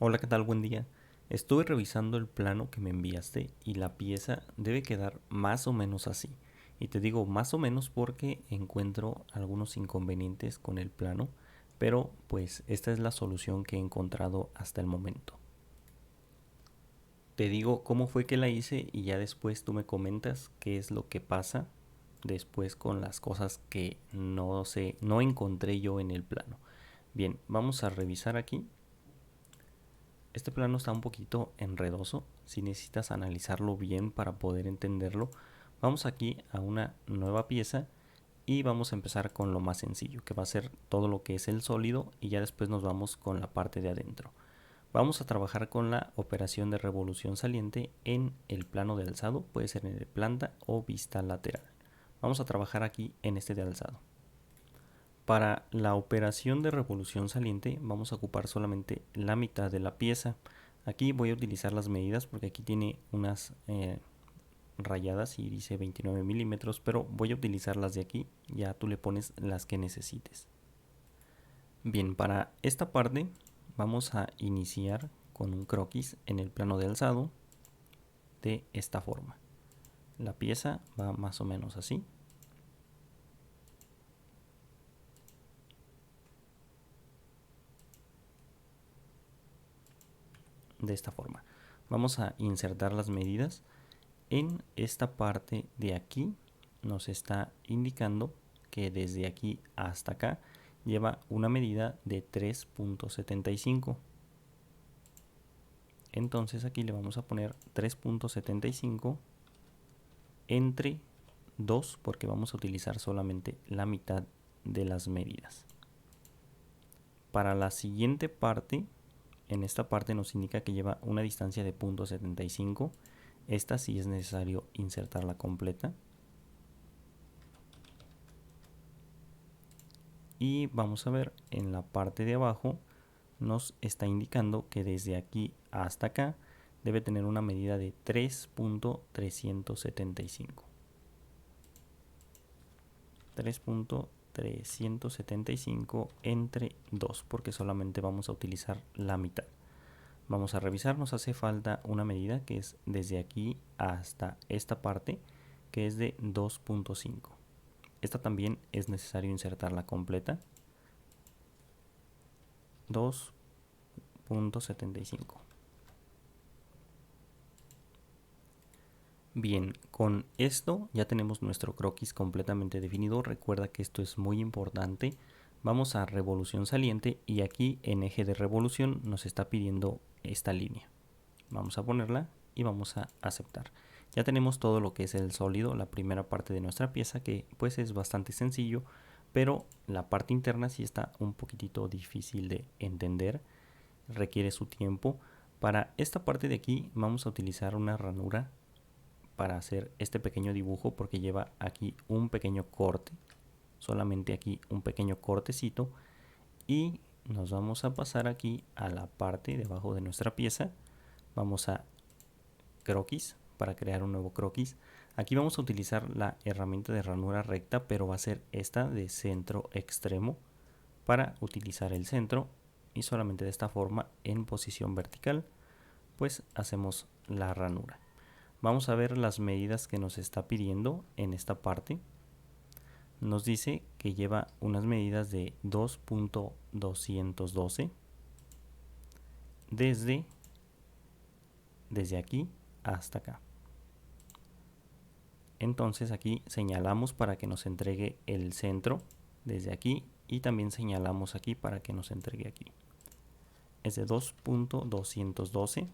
Hola, ¿qué tal? Buen día. Estuve revisando el plano que me enviaste y la pieza debe quedar más o menos así. Y te digo más o menos porque encuentro algunos inconvenientes con el plano, pero pues esta es la solución que he encontrado hasta el momento. Te digo cómo fue que la hice y ya después tú me comentas qué es lo que pasa después con las cosas que no sé, no encontré yo en el plano. Bien, vamos a revisar aquí. Este plano está un poquito enredoso, si necesitas analizarlo bien para poder entenderlo. Vamos aquí a una nueva pieza y vamos a empezar con lo más sencillo, que va a ser todo lo que es el sólido, y ya después nos vamos con la parte de adentro. Vamos a trabajar con la operación de revolución saliente en el plano de alzado, puede ser en el planta o vista lateral. Vamos a trabajar aquí en este de alzado. Para la operación de revolución saliente vamos a ocupar solamente la mitad de la pieza. Aquí voy a utilizar las medidas porque aquí tiene unas rayadas y dice 29 milímetros, pero voy a utilizar las de aquí, ya tú le pones las que necesites. Bien, para esta parte vamos a iniciar con un croquis en el plano de alzado de esta forma. La pieza va más o menos así. De esta forma. Vamos a insertar las medidas. En esta parte de aquí nos está indicando que desde aquí hasta acá lleva una medida de 3.75. Entonces aquí le vamos a poner 3.75 entre 2 porque vamos a utilizar solamente la mitad de las medidas. Para la siguiente parte, en esta parte nos indica que lleva una distancia de 0.75. Esta sí es necesario insertarla completa. Y vamos a ver en la parte de abajo nos está indicando que desde aquí hasta acá debe tener una medida de 3.375. 3.375 entre 2 porque solamente vamos a utilizar la mitad. Vamos a revisar, nos hace falta una medida que es desde aquí hasta esta parte, que es de 2.5. Esta también es necesario insertarla completa. 2.75. Bien, con esto ya tenemos nuestro croquis completamente definido. Recuerda que esto es muy importante. Vamos a revolución saliente y aquí en eje de revolución nos está pidiendo esta línea. Vamos a ponerla y vamos a aceptar. Ya tenemos todo lo que es el sólido, la primera parte de nuestra pieza, que pues es bastante sencillo, pero la parte interna sí está un poquitito difícil de entender, requiere su tiempo. Para esta parte de aquí vamos a utilizar una ranura para hacer este pequeño dibujo porque lleva aquí un pequeño corte, solamente aquí un pequeño cortecito, y nos vamos a pasar aquí a la parte de abajo de nuestra pieza. Vamos a croquis para crear un nuevo croquis. Aquí vamos a utilizar la herramienta de ranura recta, pero va a ser esta de centro extremo para utilizar el centro, y solamente de esta forma en posición vertical pues hacemos la ranura. Vamos a ver las medidas que nos está pidiendo en esta parte. Nos dice que lleva unas medidas de 2.212 desde aquí hasta acá. Entonces aquí señalamos para que nos entregue el centro desde aquí y también señalamos aquí para que nos entregue aquí. Es de 2.212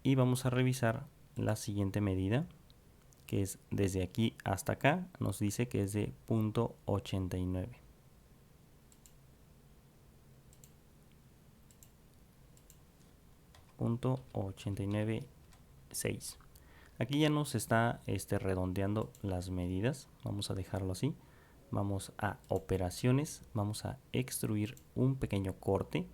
y vamos a revisar la siguiente medida, que es desde aquí hasta acá. Nos dice que es de 0.89. 0.896. Aquí ya nos está redondeando las medidas. Vamos a dejarlo así. Vamos a operaciones, vamos a extruir un pequeño corte.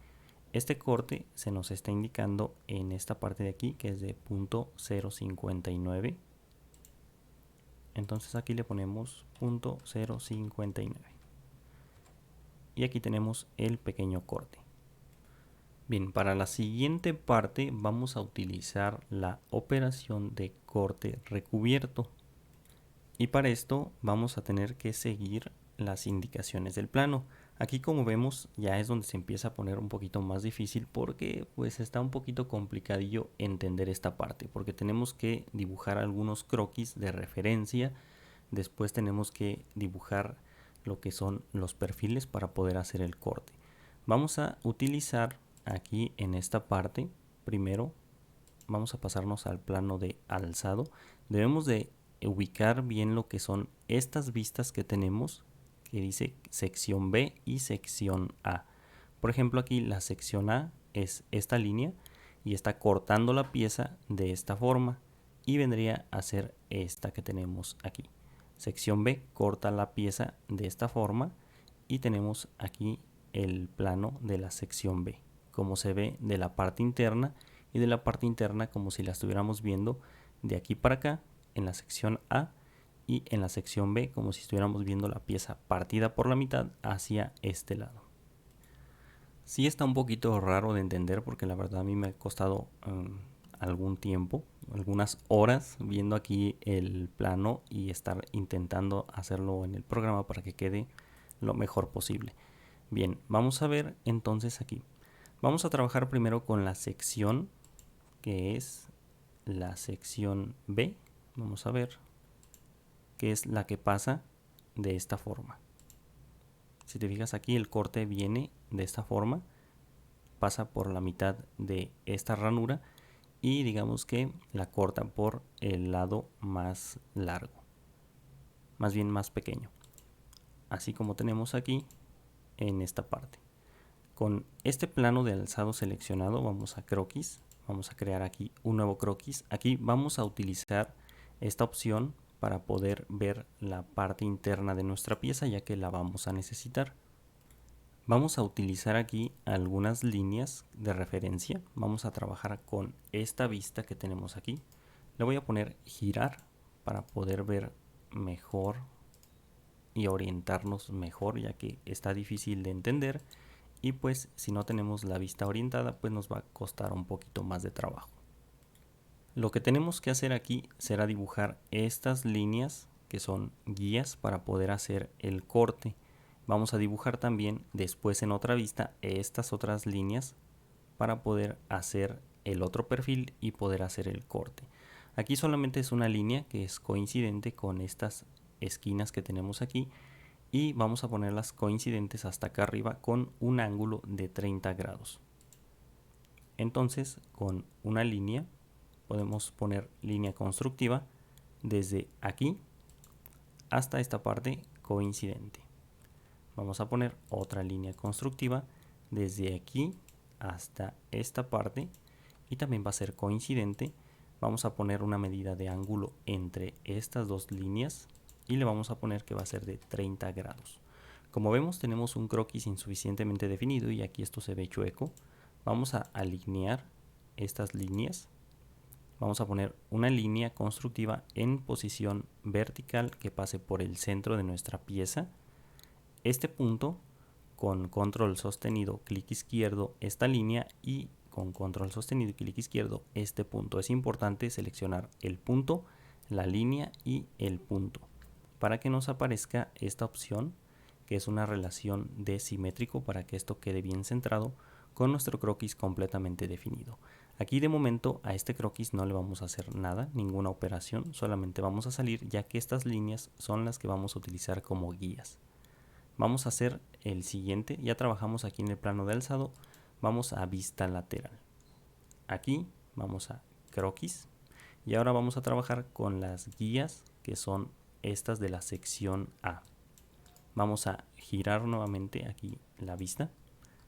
Este corte se nos está indicando en esta parte de aquí, que es de 0.059. Entonces aquí le ponemos 0.059 y aquí tenemos el pequeño corte. Bien, para la siguiente parte vamos a utilizar la operación de corte recubierto. Y para esto vamos a tener que seguir las indicaciones del plano. Aquí, como vemos, ya es donde se empieza a poner un poquito más difícil porque pues está un poquito complicadillo entender esta parte, porque tenemos que dibujar algunos croquis de referencia. Después tenemos que dibujar lo que son los perfiles para poder hacer el corte. Vamos a utilizar aquí en esta parte, primero vamos a pasarnos al plano de alzado. Debemos de ubicar bien lo que son estas vistas que tenemos, que dice sección B y sección A. Por ejemplo, aquí la sección A es esta línea y está cortando la pieza de esta forma, y vendría a ser esta que tenemos aquí. Sección B corta la pieza de esta forma y tenemos aquí el plano de la sección B, como se ve de la parte interna, y de la parte interna como si la estuviéramos viendo de aquí para acá en la sección A, y en la sección B como si estuviéramos viendo la pieza partida por la mitad hacia este lado. Sí está un poquito raro de entender porque la verdad a mí me ha costado algún tiempo, algunas horas viendo aquí el plano y estar intentando hacerlo en el programa para que quede lo mejor posible. Bien, vamos a ver entonces aquí. Vamos a trabajar primero con la sección, que es la sección B. Vamos a ver, que es la que pasa de esta forma. Si te fijas aquí, el corte viene de esta forma, pasa por la mitad de esta ranura y digamos que la corta por el lado más largo, más bien más pequeño, así como tenemos aquí en esta parte. Con este plano de alzado seleccionado vamos a croquis, vamos a crear aquí un nuevo croquis. Aquí vamos a utilizar esta opción para poder ver la parte interna de nuestra pieza, ya que la vamos a necesitar. Vamos a utilizar aquí algunas líneas de referencia. Vamos a trabajar con esta vista que tenemos aquí. Le voy a poner girar para poder ver mejor y orientarnos mejor, ya que está difícil de entender, y pues si no tenemos la vista orientada pues nos va a costar un poquito más de trabajo. Lo que tenemos que hacer aquí será dibujar estas líneas que son guías para poder hacer el corte. Vamos a dibujar también después en otra vista estas otras líneas para poder hacer el otro perfil y poder hacer el corte. Aquí solamente es una línea que es coincidente con estas esquinas que tenemos aquí, y vamos a ponerlas coincidentes hasta acá arriba con un ángulo de 30 grados. Entonces, con una línea podemos poner línea constructiva desde aquí hasta esta parte coincidente. Vamos a poner otra línea constructiva desde aquí hasta esta parte y también va a ser coincidente. Vamos a poner una medida de ángulo entre estas dos líneas y le vamos a poner que va a ser de 30 grados. Como vemos, tenemos un croquis insuficientemente definido y aquí esto se ve chueco. Vamos a alinear estas líneas. Vamos a poner una línea constructiva en posición vertical que pase por el centro de nuestra pieza. Este punto, con control sostenido clic izquierdo esta línea, y con control sostenido y clic izquierdo este punto. Es importante seleccionar el punto, la línea y el punto para que nos aparezca esta opción, que es una relación de simétrico, para que esto quede bien centrado con nuestro croquis completamente definido. Aquí de momento a este croquis no le vamos a hacer nada, ninguna operación, solamente vamos a salir, ya que estas líneas son las que vamos a utilizar como guías. Vamos a hacer el siguiente. Ya trabajamos aquí en el plano de alzado, vamos a vista lateral. Aquí vamos a croquis y ahora vamos a trabajar con las guías, que son estas de la sección A. Vamos a girar nuevamente aquí la vista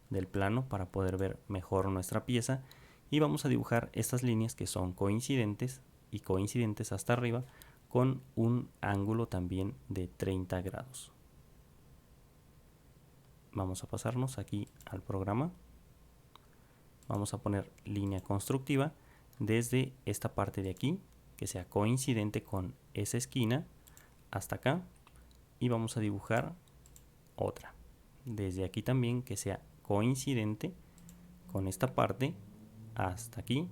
del plano para poder ver mejor nuestra pieza, y vamos a dibujar estas líneas que son coincidentes y coincidentes hasta arriba con un ángulo también de 30 grados. Vamos a pasarnos aquí al programa. Vamos a poner línea constructiva desde esta parte de aquí, que sea coincidente con esa esquina hasta acá, y vamos a dibujar otra desde aquí también que sea coincidente con esta parte hasta aquí.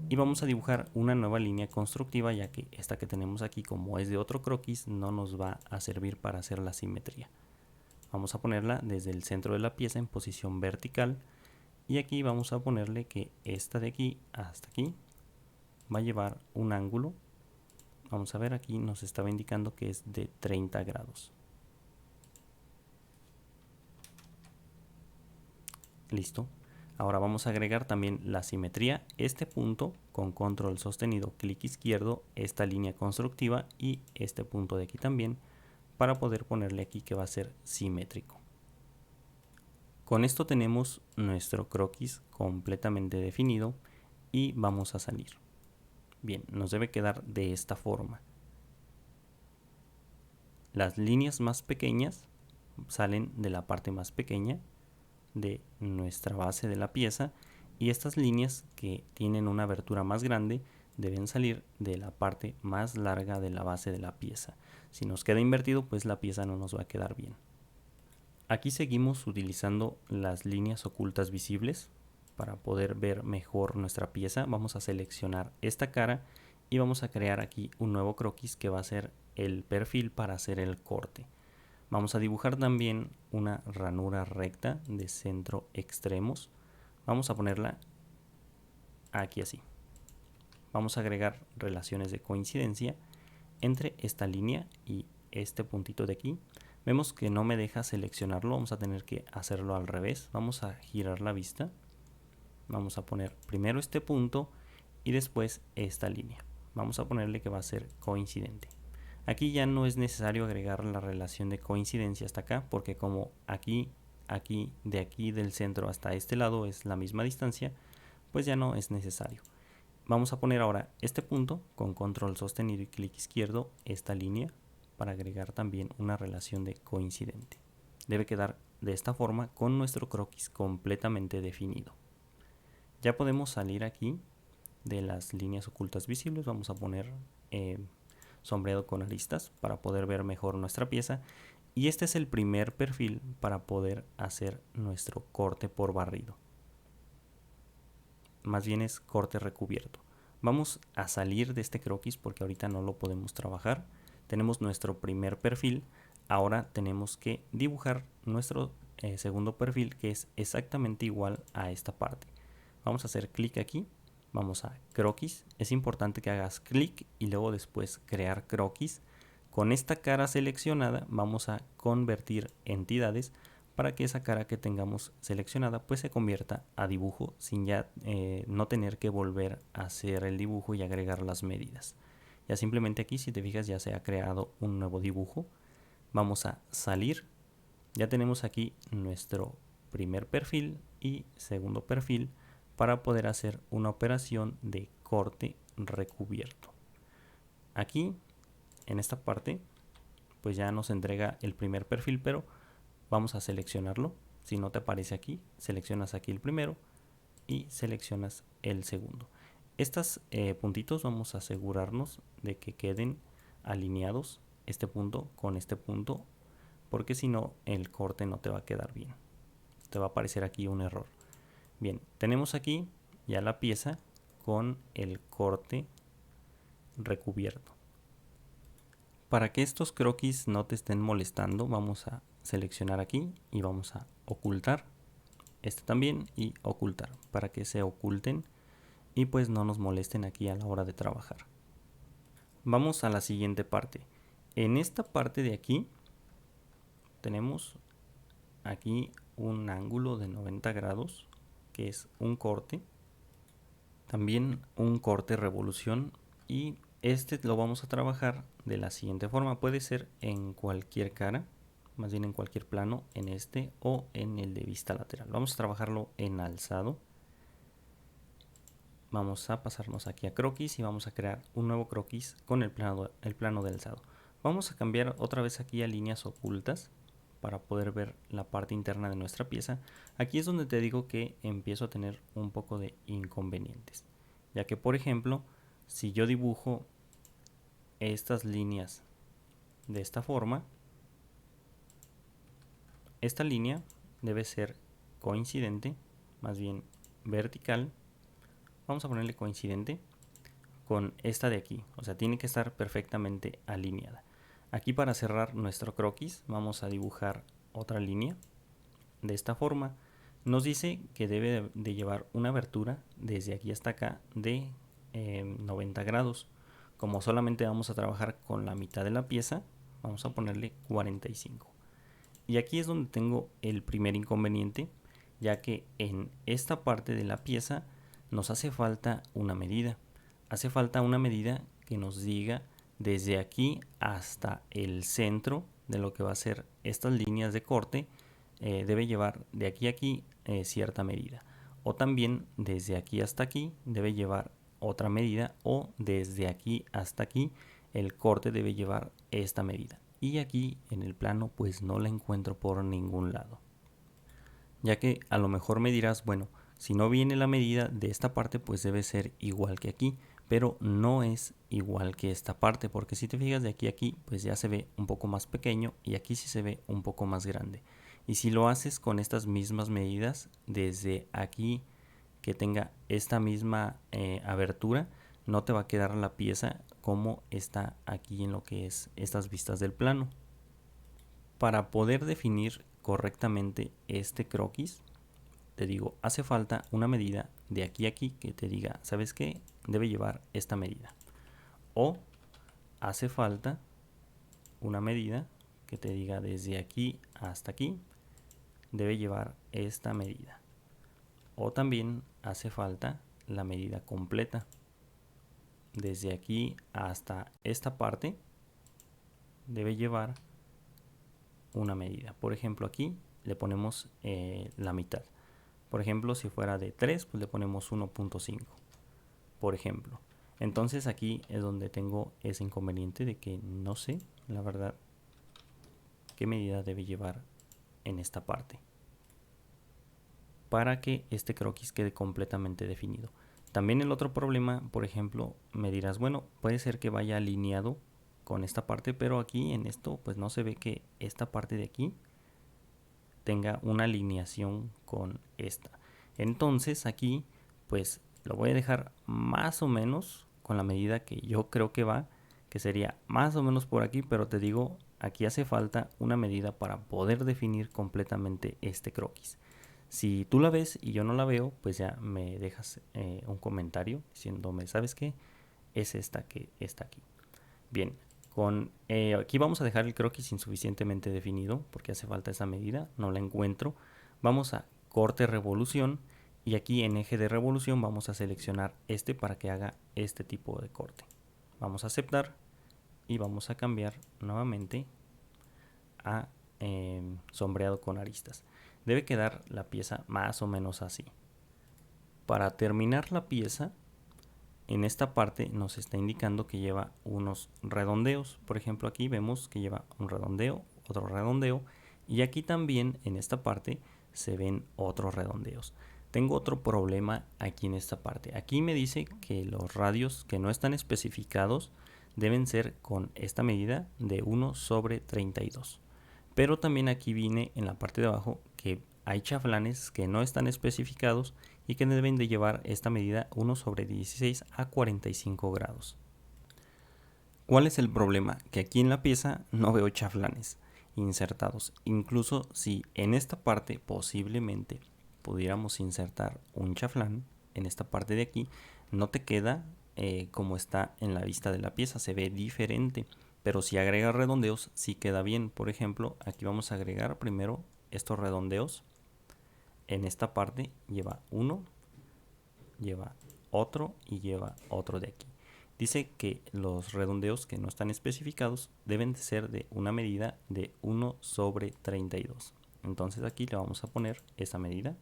Y vamos a dibujar una nueva línea constructiva, ya que esta que tenemos aquí, como es de otro croquis, no nos va a servir para hacer la simetría. Vamos a ponerla desde el centro de la pieza en posición vertical. Y aquí vamos a ponerle que esta de aquí hasta aquí va a llevar un ángulo. Vamos a ver, aquí nos estaba indicando que es de 30 grados. Listo. Ahora vamos a agregar también la simetría. Este punto con control sostenido, clic izquierdo, esta línea constructiva y este punto de aquí también, para poder ponerle aquí que va a ser simétrico. Con esto tenemos nuestro croquis completamente definido y vamos a salir. Bien, nos debe quedar de esta forma. Las líneas más pequeñas salen de la parte más pequeña de nuestra base de la pieza, y estas líneas que tienen una abertura más grande deben salir de la parte más larga de la base de la pieza. Si nos queda invertido, pues la pieza no nos va a quedar bien. Aquí seguimos utilizando las líneas ocultas visibles para poder ver mejor nuestra pieza. Vamos a seleccionar esta cara y vamos a crear aquí un nuevo croquis que va a ser el perfil para hacer el corte. Vamos a dibujar también una ranura recta de centro extremos. Vamos a ponerla aquí así. Vamos a agregar relaciones de coincidencia entre esta línea y este puntito de aquí. Vemos que no me deja seleccionarlo, vamos a tener que hacerlo al revés. Vamos a girar la vista. Vamos a poner primero este punto y después esta línea. Vamos a ponerle que va a ser coincidente. Aquí ya no es necesario agregar la relación de coincidencia hasta acá, porque como de aquí del centro hasta este lado es la misma distancia, pues ya no es necesario. Vamos a poner ahora este punto con control sostenido y clic izquierdo, esta línea, para agregar también una relación de coincidente. Debe quedar de esta forma con nuestro croquis completamente definido. Ya podemos salir aquí de las líneas ocultas visibles. Vamos a poner sombreado con aristas para poder ver mejor nuestra pieza, y este es el primer perfil para poder hacer nuestro corte por barrido. Más bien es corte recubierto. Vamos a salir de este croquis porque ahorita no lo podemos trabajar. Tenemos nuestro primer perfil. Ahora tenemos que dibujar nuestro segundo perfil, que es exactamente igual a esta parte. Vamos a hacer clic aquí. Vamos a croquis. Es importante que hagas clic y luego después crear croquis. Con esta cara seleccionada vamos a convertir entidades para que esa cara que tengamos seleccionada pues se convierta a dibujo sin ya no tener que volver a hacer el dibujo y agregar las medidas. Ya simplemente aquí, si te fijas, ya se ha creado un nuevo dibujo. Vamos a salir. Ya tenemos aquí nuestro primer perfil y segundo perfil para poder hacer una operación de corte recubierto. Aquí en esta parte pues ya nos entrega el primer perfil, pero vamos a seleccionarlo. Si no te aparece aquí, seleccionas aquí el primero y seleccionas el segundo. Estos puntitos vamos a asegurarnos de que queden alineados este punto con este punto, porque si no el corte no te va a quedar bien. Te va a aparecer aquí un error. Bien, tenemos aquí ya la pieza con el corte recubierto. Para que estos croquis no te estén molestando, vamos a seleccionar aquí y vamos a ocultar este también y ocultar, para que se oculten y pues no nos molesten aquí a la hora de trabajar. Vamos a la siguiente parte. En esta parte de aquí tenemos aquí un ángulo de 90 grados, que es un corte, también un corte revolución, y este lo vamos a trabajar de la siguiente forma. Puede ser en cualquier cara, más bien en cualquier plano, en este o en el de vista lateral. Vamos a trabajarlo en alzado. Vamos a pasarnos aquí a croquis y vamos a crear un nuevo croquis con el plano de alzado. Vamos a cambiar otra vez aquí a líneas ocultas para poder ver la parte interna de nuestra pieza. Aquí es donde te digo que empiezo a tener un poco de inconvenientes, ya que por ejemplo, si yo dibujo estas líneas de esta forma, esta línea debe ser coincidente más bien vertical, vamos a ponerle coincidente con esta de aquí, o sea, tiene que estar perfectamente alineada. Aquí para cerrar nuestro croquis vamos a dibujar otra línea de esta forma. Nos dice que debe de llevar una abertura desde aquí hasta acá de 90 grados. Como solamente vamos a trabajar con la mitad de la pieza, vamos a ponerle 45. Y aquí es donde tengo el primer inconveniente, ya que en esta parte de la pieza nos hace falta una medida. Hace falta una medida que nos diga desde aquí hasta el centro de lo que va a ser estas líneas de corte, debe llevar de aquí a aquí cierta medida. O también desde aquí hasta aquí debe llevar otra medida, o desde aquí hasta aquí el corte debe llevar esta medida. Y aquí en el plano pues no la encuentro por ningún lado. Ya que a lo mejor me dirás, bueno, si no viene la medida de esta parte pues debe ser igual que aquí, pero no es igual que esta parte, porque si te fijas de aquí a aquí pues ya se ve un poco más pequeño y aquí sí se ve un poco más grande. Y si lo haces con estas mismas medidas, desde aquí que tenga esta misma abertura, no te va a quedar la pieza como está aquí en lo que es estas vistas del plano. Para poder definir correctamente este croquis, te digo, hace falta una medida de aquí a aquí que te diga, ¿sabes qué? Debe llevar esta medida. O hace falta una medida que te diga desde aquí hasta aquí debe llevar esta medida. O también hace falta la medida completa. Desde aquí hasta esta parte debe llevar una medida. Por ejemplo, aquí le ponemos la mitad. Por ejemplo, si fuera de 3, pues le ponemos 1.5. Por ejemplo. Entonces aquí es donde tengo ese inconveniente de que no sé, la verdad, qué medida debe llevar en esta parte para que este croquis quede completamente definido. También el otro problema, por ejemplo, me dirás, bueno, puede ser que vaya alineado con esta parte, pero aquí en esto pues no se ve que esta parte de aquí tenga una alineación con esta. Entonces aquí pues lo voy a dejar más o menos con la medida que yo creo que va, que sería más o menos por aquí, pero te digo, aquí hace falta una medida para poder definir completamente este croquis. Si tú la ves y yo no la veo, pues ya me dejas un comentario diciéndome, ¿sabes qué? Es esta que está aquí. Bien, aquí vamos a dejar el croquis insuficientemente definido porque hace falta esa medida, no la encuentro. Vamos a corte revolución y aquí en eje de revolución vamos a seleccionar este para que haga este tipo de corte. Vamos a aceptar y vamos a cambiar nuevamente a sombreado con aristas. Debe quedar la pieza más o menos así. Para terminar la pieza, en esta parte nos está indicando que lleva unos redondeos. Por ejemplo, aquí vemos que lleva un redondeo, otro redondeo, y aquí también en esta parte se ven otros redondeos. Tengo otro problema aquí en esta parte. Aquí me dice que los radios que no están especificados deben ser con esta medida de 1/32. Pero también aquí viene en la parte de abajo que hay chaflanes que no están especificados y que deben de llevar esta medida 1/16 a 45 grados. ¿Cuál es el problema? Que aquí en la pieza no veo chaflanes insertados. Incluso si en esta parte posiblemente pudiéramos insertar un chaflán, en esta parte de aquí no te queda como está en la vista de la pieza, se ve diferente. Pero si agrega redondeos sí queda bien. Por ejemplo, aquí vamos a agregar primero estos redondeos. En esta parte lleva uno, lleva otro y lleva otro de aquí. Dice que los redondeos que no están especificados deben de ser de una medida de 1/32. Entonces aquí le vamos a poner esa medida,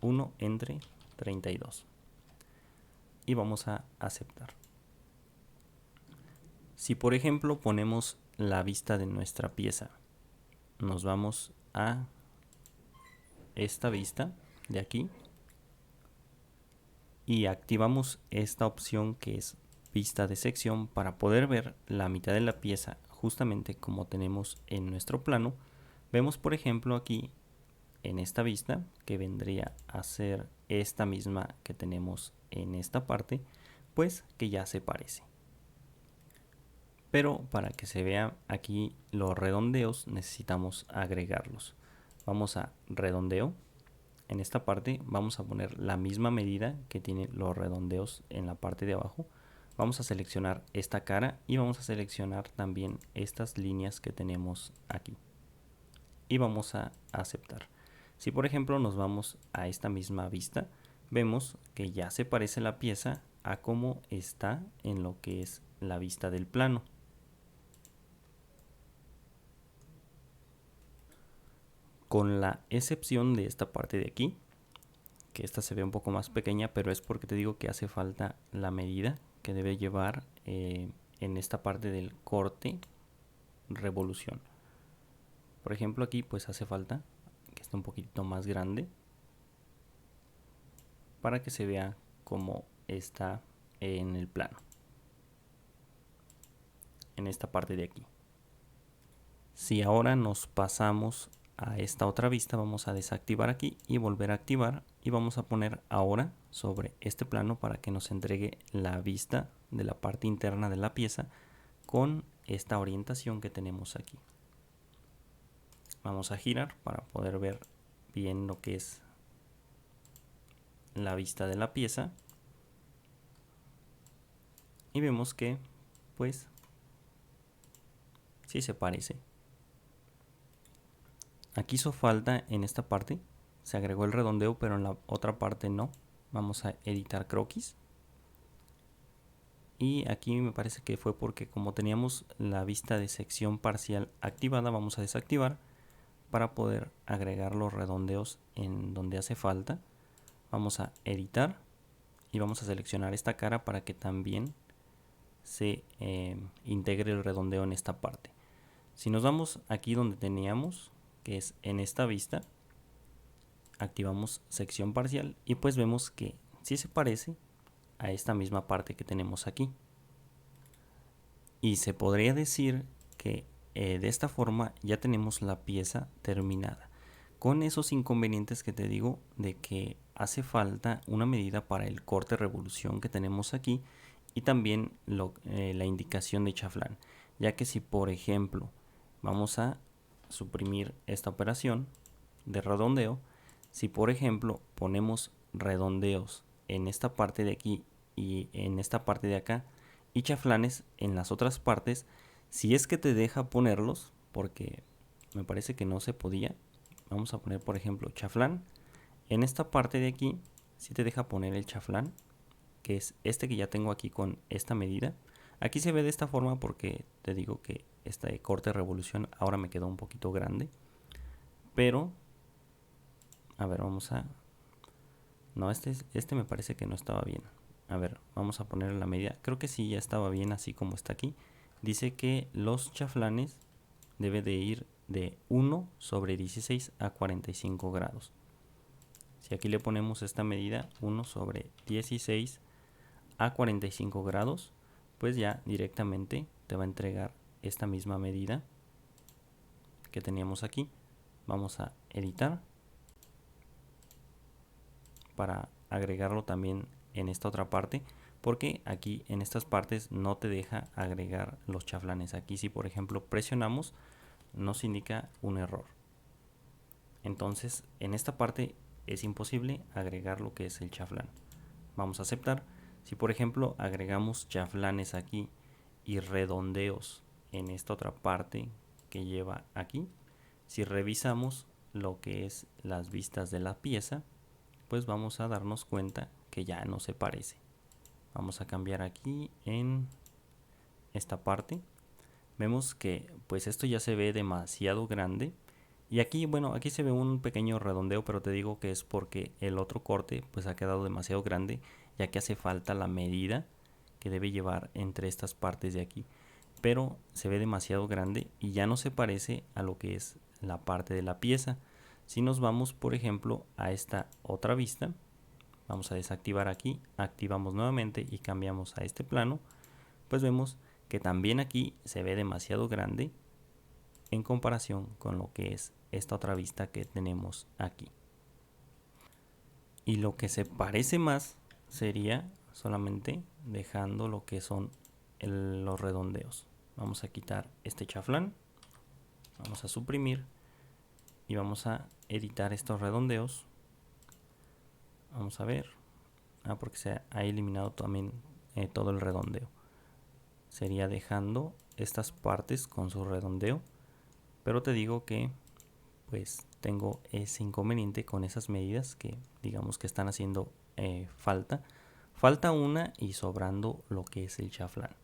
1/32. Y vamos a aceptar. Si por ejemplo ponemos la vista de nuestra pieza, nos vamos a esta vista de aquí y activamos esta opción que es vista de sección para poder ver la mitad de la pieza justamente como tenemos en nuestro plano. Vemos por ejemplo aquí en esta vista, que vendría a ser esta misma que tenemos en esta parte, pues que ya se parece. Pero para que se vean aquí los redondeos necesitamos agregarlos. Vamos a redondeo. En esta parte vamos a poner la misma medida que tienen los redondeos en la parte de abajo. Vamos a seleccionar esta cara y vamos a seleccionar también estas líneas que tenemos aquí. Y vamos a aceptar. Si por ejemplo nos vamos a esta misma vista, vemos que ya se parece la pieza a cómo está en lo que es la vista del plano. Con la excepción de esta parte de aquí, que esta se ve un poco más pequeña, pero es porque te digo que hace falta la medida que debe llevar en esta parte del corte revolución. Por ejemplo aquí pues hace falta que esté un poquito más grande para que se vea como está en el plano, en esta parte de aquí. Si ahora nos pasamos a esta otra vista, vamos a desactivar aquí y volver a activar, y vamos a poner ahora sobre este plano para que nos entregue la vista de la parte interna de la pieza con esta orientación que tenemos aquí. Vamos a girar para poder ver bien lo que es la vista de la pieza y vemos que pues sí se parece. Aquí hizo falta en esta parte, se agregó el redondeo, pero en la otra parte no. Vamos a editar croquis. Y aquí me parece que fue porque como teníamos la vista de sección parcial activada, vamos a desactivar para poder agregar los redondeos en donde hace falta. Vamos a editar y vamos a seleccionar esta cara para que también se integre el redondeo en esta parte. Si nos vamos aquí donde teníamos, que es en esta vista, activamos sección parcial y pues vemos que sí se parece a esta misma parte que tenemos aquí. Y se podría decir que de esta forma ya tenemos la pieza terminada, con esos inconvenientes que te digo de que hace falta una medida para el corte revolución que tenemos aquí y también la indicación de chaflán, ya que si por ejemplo vamos a suprimir esta operación de redondeo, si por ejemplo ponemos redondeos en esta parte de aquí y en esta parte de acá y chaflanes en las otras partes, si es que te deja ponerlos, porque me parece que no se podía, vamos a poner por ejemplo chaflán en esta parte de aquí, si te deja poner el chaflán, que es este que ya tengo aquí con esta medida. Aquí se ve de esta forma porque te digo que este corte de revolución ahora me quedó un poquito grande, pero a ver, vamos a no, este me parece que no estaba bien. A ver, vamos a poner la medida. Creo que sí, ya estaba bien así como está aquí. Dice que los chaflanes debe de ir de 1 sobre 16 a 45 grados. Si aquí le ponemos esta medida, 1 sobre 16 a 45 grados, pues ya directamente te va a entregar esta misma medida que teníamos aquí. Vamos a editar para agregarlo también en esta otra parte, porque aquí en estas partes no te deja agregar los chaflanes. Aquí si por ejemplo presionamos nos indica un error. Entonces en esta parte es imposible agregar lo que es el chaflán. Vamos a aceptar. Si por ejemplo agregamos chaflanes aquí y redondeos en esta otra parte que lleva aquí, si revisamos lo que es las vistas de la pieza, pues vamos a darnos cuenta que ya no se parece. Vamos a cambiar aquí en esta parte. Vemos que pues esto ya se ve demasiado grande. Y aquí, bueno, aquí se ve un pequeño redondeo, pero te digo que es porque el otro corte pues ha quedado demasiado grande, ya que hace falta la medida que debe llevar entre estas partes de aquí. Pero se ve demasiado grande y ya no se parece a lo que es la parte de la pieza. Si nos vamos, por ejemplo, a esta otra vista, vamos a desactivar aquí, activamos nuevamente y cambiamos a este plano, pues vemos que también aquí se ve demasiado grande en comparación con lo que es esta otra vista que tenemos aquí. Y lo que se parece más sería solamente dejando lo que son los redondeos. Vamos a quitar este chaflán, vamos a suprimir y vamos a editar estos redondeos. Vamos a ver, porque se ha eliminado también todo el redondeo. Sería dejando estas partes con su redondeo, pero te digo que pues tengo ese inconveniente con esas medidas que digamos que están haciendo falta una y sobrando lo que es el chaflán.